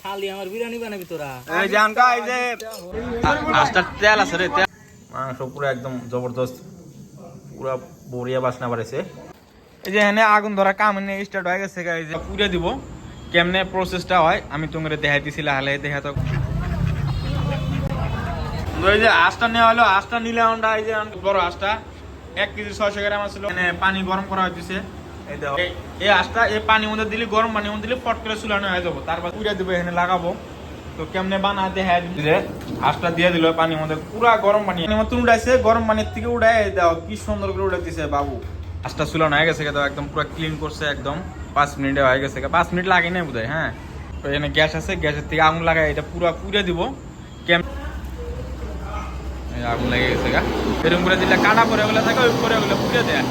খালি আমার বিরিয়ানি বানাবি তোরা। এই যে আনকা এই যে আস্তা তেল আছে রে, তেল মাংস পুরো একদম জবরদস্ত, পুরো বড়িয়া বাসনা বাড়াইছে। এই যে এখানে আগুন ধরা কাম স্টার্ট হয়ে গেছে। এই যে পুড়ে দিব, কেমনে প্রসেসটা হয় আমি তোমাকে দেখাই দিছিল, হালে দেখা তো। এই যে আঁচটা নেওয়া হলো, আঁচটা নিলে আমরা এই যে বড় আঁচটা 1 কেজি 600 গ্রাম ছিল, এখানে পানি গরম করা হয়েছে। এই দেখো এই আঁচটা এই পানির মধ্যে দিলে, গরম পানির মধ্যে দিলে ফট করে চুলানো হয়ে যাবো, তারপর উড়ে দেবো, এখানে লাগাবো। তো কেমনে বানাতে হ্যাঁ দিলে আঁচটা দিয়ে দিল পানির মধ্যে, পুরা গরম পানি মতো উঠাইছে, গরম পানির থেকে উঠাই দাও, কি সুন্দর করে উঠে দিছে বাবু। আঁচটা চুলানো হয়ে গেছে, একদম পুরো ক্লিন করছে, একদম 5 মিনিটে হয়ে গেছে, 5 মিনিট লাগে না বোধ হয়। হ্যাঁ, তো এখানে গ্যাস আছে, গ্যাসের থেকে আগুন লাগাই এটা পুরো পুড়ে দিব। আগুন লেগে গেছে গা, এরকম করে দিলে কাটা পরে ওগুলো থাকে, ওই পরে ওগুলো পুড়ে দেয়।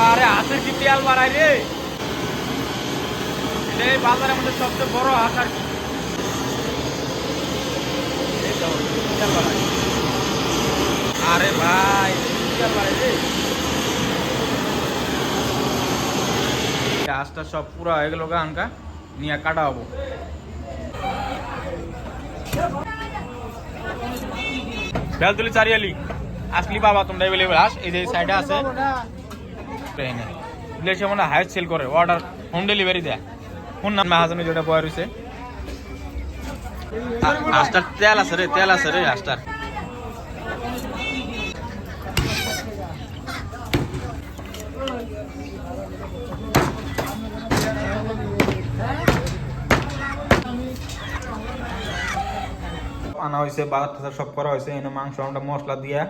আরে হাঁসের কি তেল বাড়াই রে, এটাই বাজারের মধ্যে সবচেয়ে বড় হাঁস আর কি। আরে ভাই তেল বাড়াই রে, হাঁসটা সব পুরা হয়ে গেল গা, আনকা নিয়ে কাটা হবো। বেলতলি চারিয়ালি আসলি বাবা, তোমরা এভেলেবেল আস, এই যে সাইডে আছে ট্রেনে দিলে সে মনে হাইস্ট সেল করে, অর্ডার হোম ডেলিভারি দেয়। কোন নাম মাহাজনে যেটা বয় রয়েছে, হাঁসটার তেল আছে রে, তেল আছে রে হাঁসটার। আনা হয়েছে, বাজার টাজার সব করা হয়েছে, এনে মাংস আমরা মশলা দিয়া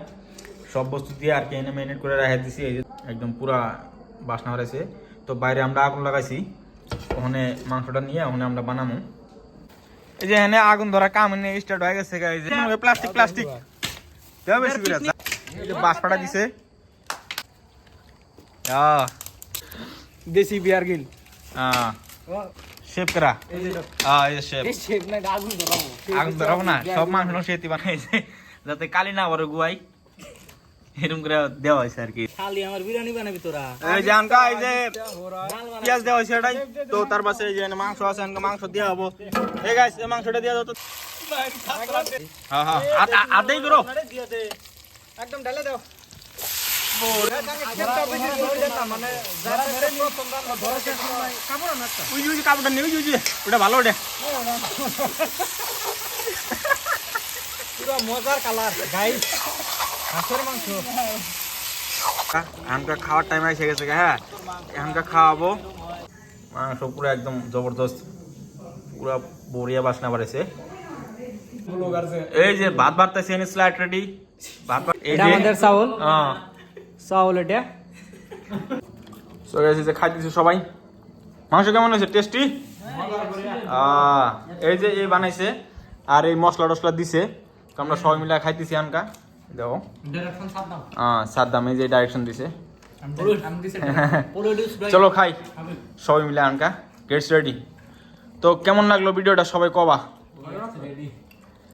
সব বস্তু দিয়ে আর কি এনে ম্যারিনেট করে রেখে দিছি। এই যে একদম পুরা বাসনা হয়েছে। তো বাইরে আমরা আগুন লাগাইছি, ওখানে মাংসটা নিয়ে ওখানে আমরা বানাবো। এই যে এনে আগুন ধরা কাম স্টার্ট হয়ে গেছে। এই যে প্লাস্টিক প্লাস্টিক দেওয়া বেশি করে, এই যে বাস ফাটা দিছে দেশি বিয়ার গিল শেপ করা, এই যে শেপ না, আগুন ধরাবো, আগুন ধরাবো না, সব মাংস সেটি বানাইছে যাতে কালি না বড় গুয়াই, এরকম করে দেওয়া হয়েছে আর কি। খালি আমার বিরিয়ানি বানাবি তোরা। এই যে আনকা এই যে পেঁয়াজ দেওয়া হয়েছে এটাই তো, তার পাশে এই যে মাংস আছে, আনকা মাংস দেওয়া হবো। এই গাইস এই মাংসটা দিয়ে দাও তো। হ্যাঁ হ্যাঁ আদেই করো, একদম ঢেলে দাও। কাপড়টা নেই ওটা ভালো, ওটা পুরো মজার কালার গাইস, হাঁসের মাংস। এখনকার খাওয়ার টাইম এসে গেছে। হ্যাঁ, এখনকার খাওয়াবো। মাংস পুরো একদম জবরদস্ত, পুরো বড়িয়া বাসনা বাড়াইছে। এই যে ভাত বাড়তেছে, স্লাইড রেডি, ভাত এই যে আমাদের চাউল, চাউল এটা যে খাই দিচ্ছে সবাই। মাংস কেমন হয়েছে? টেস্টি। এই যে এই বানাইছে আর এই মশলা টসলা দিছে, তো আমরা সবাই মিলে খাইতেছি। আনকা দেখো সাদ্দাম এই যে ডাইরেকশন দিছে। চলো খাই সবাই মিলে। আনকা গেটস রেডি। তো কেমন লাগলো ভিডিওটা সবাই কবা।